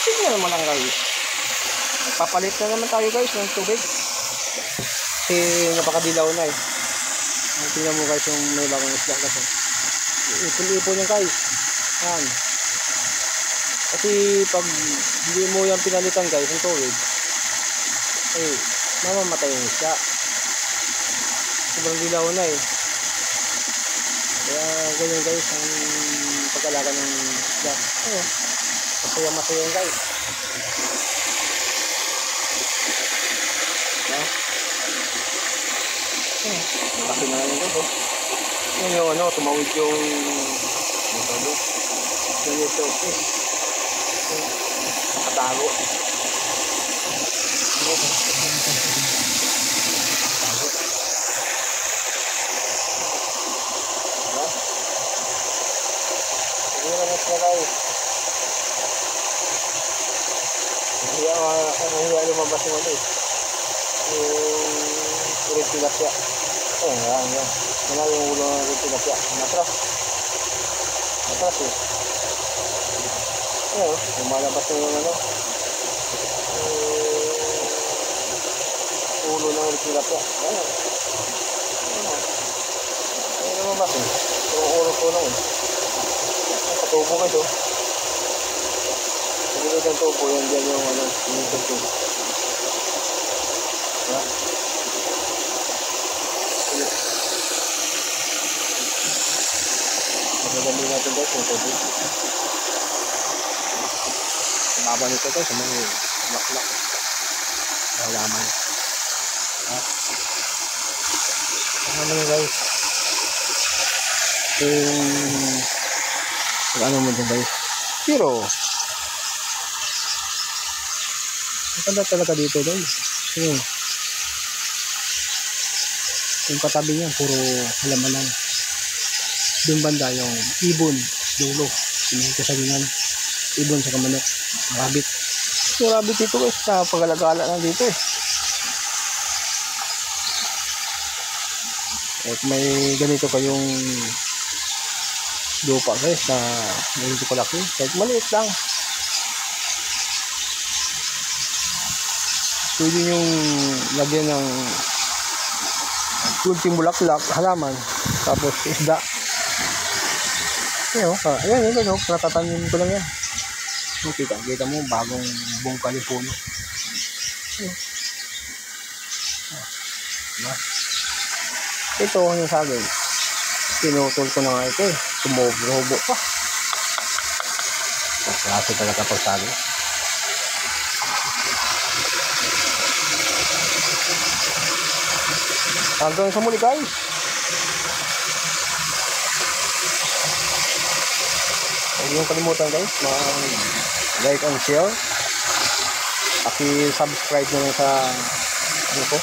tingnan naman lang guys. Papalit na naman tayo guys ng tubig. Kasi napakadilaw na eh. Tingnan mo guys yung may bagong isla kasi. Ipon-ipon yan guys. Yan. Kasi pag hindi mo yan pinalitan guys ng tubig, ay mamamatay yung isla. Sobrang dilaw na eh. Kaya ganyan guys ang pag-alaga ng isla. Ayun. Masaya yan guys. Laki na lang ito. Yan yung ano, tumawid yung nakatago. Hindi na mas nalay. Nahiya lumabas yung ano eh. Yung red tilapia. Yan. Yan yung ulo ng red tilapia. Matras eh. Ayan, lumalabas na yung ano. Ulo ng red tilapia. Ayan. Ayan lumabas eh. Yung ulo eh. Katubo ka ito. Pagilid ang tubo yan dyan yung ano. Yung tubo. Ayan. Magandang natin guys yung tubig. Baba nito guys sa mga laklak. Halaman. Ano nyo guys? Ano mo dyan guys? Pero ang ganda talaga dito guys. Yung katabi niya puro halaman lang. Doon banda yung ibon, dulo, pinagkasalingan, ibon sa kamanok, rabbit. Yung rabbit dito guys, napag-alagala na dito eh. At may ganito kayong lupa guys na ganito kalaki, kahit maliit lang. Pwede yung lagyan ng kunting bulaklak, halaman, tapos isda. Ayan, natatanim ko lang yan. Kita mo, bagong buong kalipuno. Ito yung saging. Pinutol ko na nga ito eh. Tumubo pa. Klase talaga pag saging. Hanggang sa muli guys. Huwag niyong kalimutan guys, like and share. Paki-subscribe nyo sa ano ko,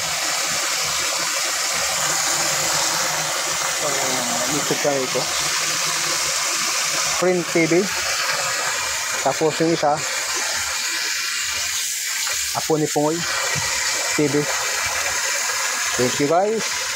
YouTube channel ko, Print TV. Tapos yung isa, Apo ni Pungoy TV. Thank you guys.